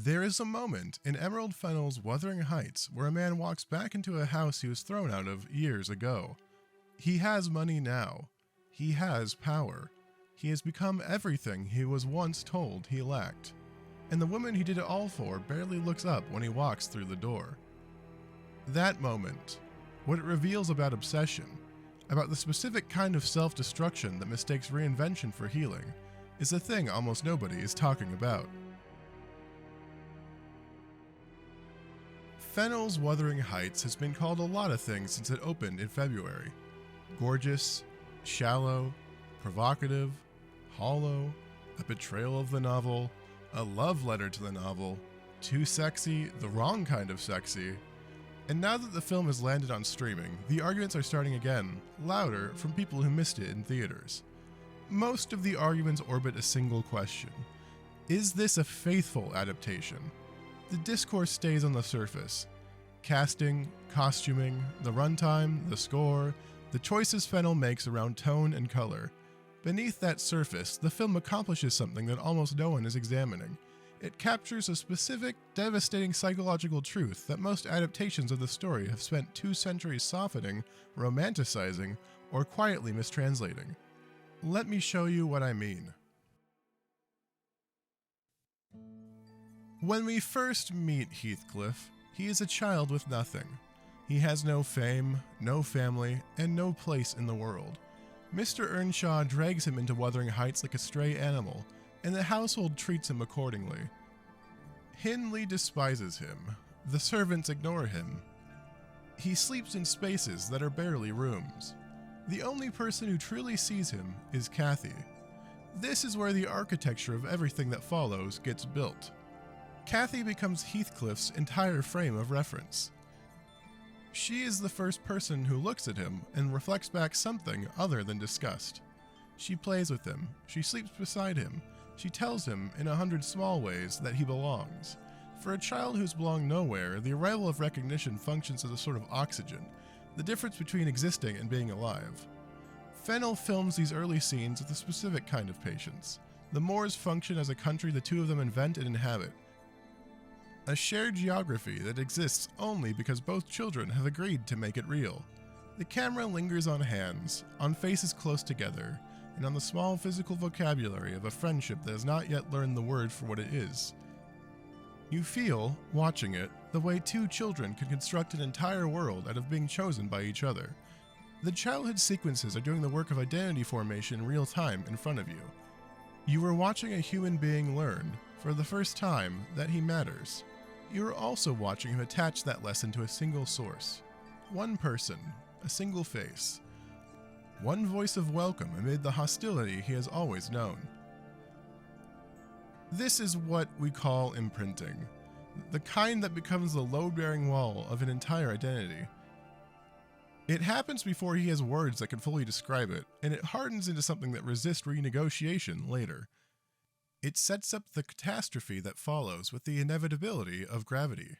There is a moment in Emerald Fennell's Wuthering Heights where a man walks back into a house he was thrown out of years ago. He has money now. He has power. He has become everything he was once told he lacked. And the woman he did it all for barely looks up when he walks through the door. That moment, what it reveals about obsession, about the specific kind of self-destruction that mistakes reinvention for healing, is a thing almost nobody is talking about. Fennell's Wuthering Heights has been called a lot of things since it opened in February. Gorgeous, shallow, provocative, hollow, a betrayal of the novel, a love letter to the novel, too sexy, the wrong kind of sexy. And now that the film has landed on streaming, the arguments are starting again, louder from people who missed it in theaters. Most of the arguments orbit a single question. Is this a faithful adaptation? The discourse stays on the surface. Casting, costuming, the runtime, the score, the choices Fennell makes around tone and color. Beneath that surface, the film accomplishes something that almost no one is examining. It captures a specific, devastating psychological truth that most adaptations of the story have spent 2 centuries softening, romanticizing, or quietly mistranslating. Let me show you what I mean. When we first meet Heathcliff, he is a child with nothing. He has no fame, no family, and no place in the world. Mr. Earnshaw drags him into Wuthering Heights like a stray animal, and the household treats him accordingly. Hindley despises him. The servants ignore him. He sleeps in spaces that are barely rooms. The only person who truly sees him is Cathy. This is where the architecture of everything that follows gets built. Cathy becomes Heathcliff's entire frame of reference. She is the first person who looks at him and reflects back something other than disgust. She plays with him, she sleeps beside him, she tells him in 100 small ways that he belongs. For a child who's belonged nowhere, the arrival of recognition functions as a sort of oxygen, the difference between existing and being alive. Fennell films these early scenes with a specific kind of patience. The Moors function as a country the two of them invent and inhabit. A shared geography that exists only because both children have agreed to make it real. The camera lingers on hands, on faces close together, and on the small physical vocabulary of a friendship that has not yet learned the word for what it is. You feel, watching it, the way 2 children can construct an entire world out of being chosen by each other. The childhood sequences are doing the work of identity formation in real time in front of you. You are watching a human being learn, for the first time, that he matters. You are also watching him attach that lesson to a single source. One person, a single face. One voice of welcome amid the hostility he has always known. This is what we call imprinting, the kind that becomes the load-bearing wall of an entire identity. It happens before he has words that can fully describe it, and it hardens into something that resists renegotiation later. It sets up the catastrophe that follows with the inevitability of gravity.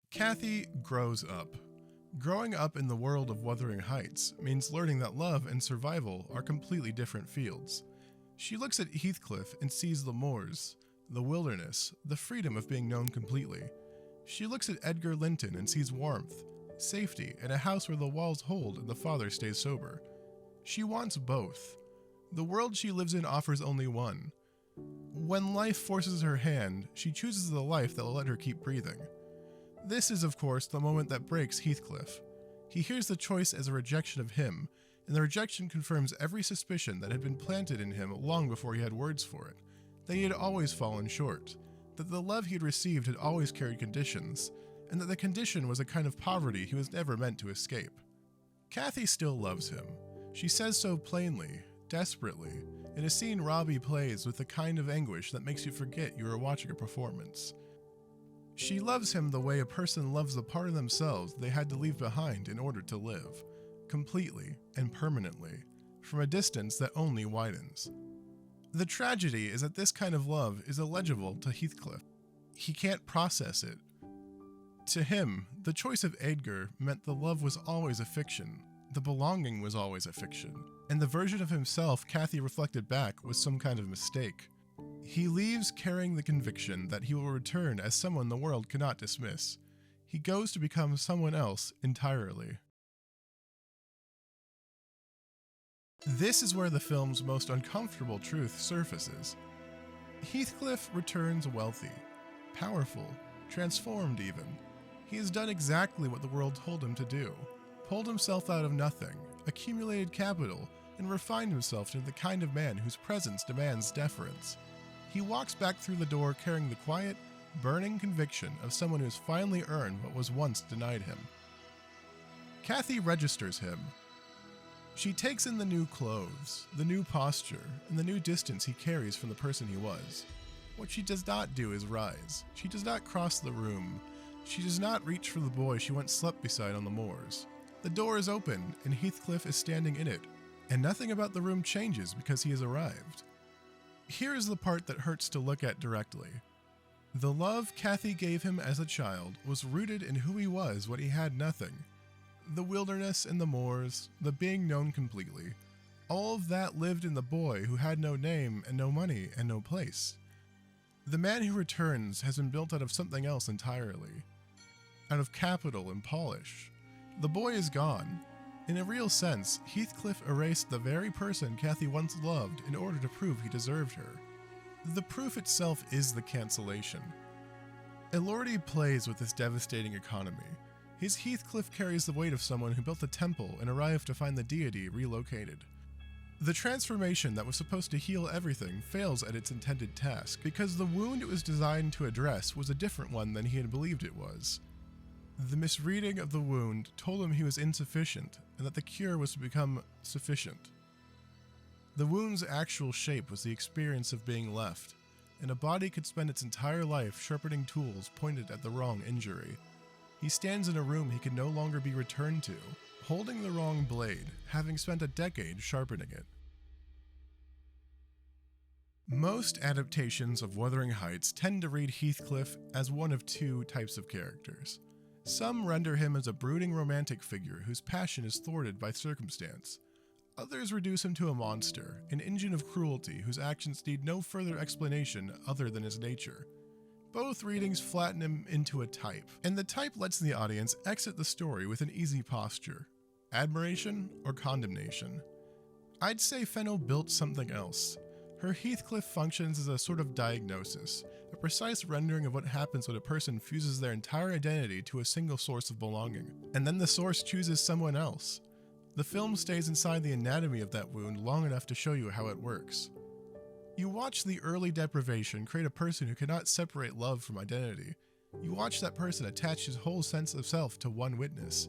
Cathy grows up. Growing up in the world of Wuthering Heights means learning that love and survival are completely different fields. She looks at Heathcliff and sees the moors, the wilderness, the freedom of being known completely. She looks at Edgar Linton and sees warmth, safety, and a house where the walls hold and the father stays sober. She wants both. The world she lives in offers only one. When life forces her hand, she chooses the life that will let her keep breathing. This is, of course, the moment that breaks Heathcliff. He hears the choice as a rejection of him, and the rejection confirms every suspicion that had been planted in him long before he had words for it, that he had always fallen short, that the love he had received had always carried conditions, and that the condition was a kind of poverty he was never meant to escape. Cathy still loves him. She says so plainly, desperately, in a scene Robbie plays with the kind of anguish that makes you forget you are watching a performance. She loves him the way a person loves the part of themselves they had to leave behind in order to live, completely and permanently, from a distance that only widens. The tragedy is that this kind of love is illegible to Heathcliff. He can't process it. To him, the choice of Edgar meant the love was always a fiction, the belonging was always a fiction, and the version of himself Cathy reflected back was some kind of mistake. He leaves carrying the conviction that he will return as someone the world cannot dismiss. He goes to become someone else entirely. This is where the film's most uncomfortable truth surfaces. Heathcliff returns wealthy, powerful, transformed even. He has done exactly what the world told him to do, pulled himself out of nothing, accumulated capital, and refined himself into the kind of man whose presence demands deference. He walks back through the door carrying the quiet, burning conviction of someone who has finally earned what was once denied him. Cathy registers him. She takes in the new clothes, the new posture, and the new distance he carries from the person he was. What she does not do is rise. She does not cross the room. She does not reach for the boy she once slept beside on the moors. The door is open, and Heathcliff is standing in it, and nothing about the room changes because he has arrived. Here is the part that hurts to look at directly. The love Cathy gave him as a child was rooted in who he was when he had nothing. The wilderness and the moors, the being known completely, all of that lived in the boy who had no name and no money and no place. The man who returns has been built out of something else entirely, out of capital and polish. The boy is gone. In a real sense, Heathcliff erased the very person Cathy once loved in order to prove he deserved her. The proof itself is the cancellation. Elordi plays with this devastating economy. His Heathcliff carries the weight of someone who built a temple and arrived to find the deity relocated. The transformation that was supposed to heal everything fails at its intended task because the wound it was designed to address was a different one than he had believed it was. The misreading of the wound told him he was insufficient and that the cure was to become sufficient. The wound's actual shape was the experience of being left, and a body could spend its entire life sharpening tools pointed at the wrong injury. He stands in a room he can no longer be returned to, holding the wrong blade, having spent a decade sharpening it. Most adaptations of Wuthering Heights tend to read Heathcliff as one of two types of characters. Some render him as a brooding romantic figure whose passion is thwarted by circumstance. Others reduce him to a monster, an engine of cruelty whose actions need no further explanation other than his nature. Both readings flatten him into a type, and the type lets the audience exit the story with an easy posture: admiration or condemnation. I'd say Fennell built something else. Her Heathcliff functions as a sort of diagnosis, a precise rendering of what happens when a person fuses their entire identity to a single source of belonging, and then the source chooses someone else. The film stays inside the anatomy of that wound long enough to show you how it works. You watch the early deprivation create a person who cannot separate love from identity. You watch that person attach his whole sense of self to one witness,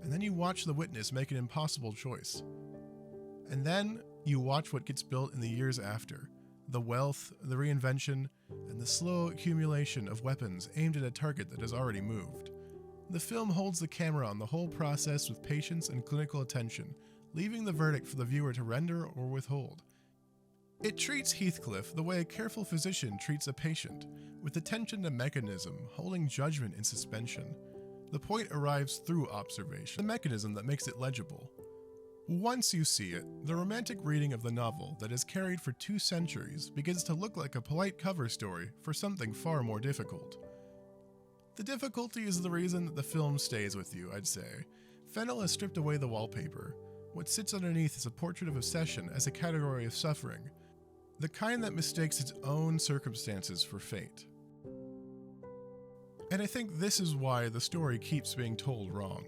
and then you watch the witness make an impossible choice. And then you watch what gets built in the years after: the wealth, the reinvention, and the slow accumulation of weapons aimed at a target that has already moved. The film holds the camera on the whole process with patience and clinical attention, leaving the verdict for the viewer to render or withhold. It treats Heathcliff the way a careful physician treats a patient, with attention to mechanism, holding judgment in suspension. The point arrives through observation, the mechanism that makes it legible. Once you see it, the romantic reading of the novel that has carried for 2 centuries begins to look like a polite cover story for something far more difficult. The difficulty is the reason that the film stays with you, I'd say. Fennell has stripped away the wallpaper. What sits underneath is a portrait of obsession as a category of suffering, the kind that mistakes its own circumstances for fate. And I think this is why the story keeps being told wrong.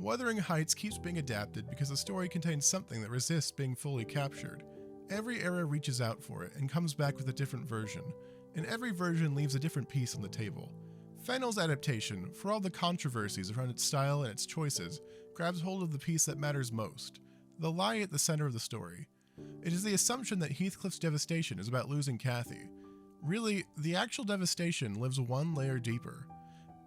Wuthering Heights keeps being adapted because the story contains something that resists being fully captured. Every era reaches out for it and comes back with a different version, and every version leaves a different piece on the table. Fennell's adaptation, for all the controversies around its style and its choices, grabs hold of the piece that matters most, the lie at the center of the story. It is the assumption that Heathcliff's devastation is about losing Cathy. Really, the actual devastation lives one layer deeper.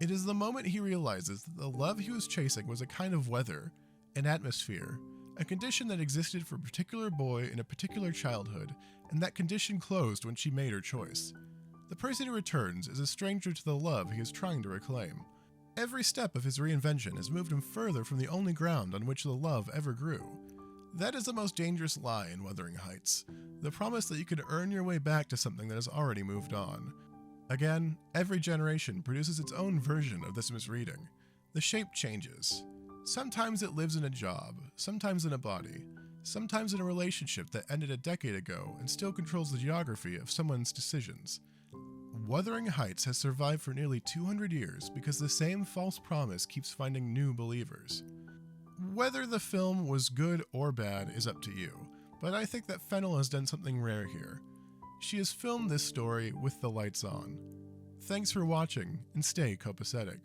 It is the moment he realizes that the love he was chasing was a kind of weather, an atmosphere, a condition that existed for a particular boy in a particular childhood, and that condition closed when she made her choice. The person who returns is a stranger to the love he is trying to reclaim. Every step of his reinvention has moved him further from the only ground on which the love ever grew. That is the most dangerous lie in Wuthering Heights, the promise that you could earn your way back to something that has already moved on. Again, every generation produces its own version of this misreading. The shape changes. Sometimes it lives in a job, sometimes in a body, sometimes in a relationship that ended a decade ago and still controls the geography of someone's decisions. Wuthering Heights has survived for nearly 200 years because the same false promise keeps finding new believers. Whether the film was good or bad is up to you, but I think that Fennell has done something rare here. She has filmed this story with the lights on. Thanks for watching, and stay copacetic.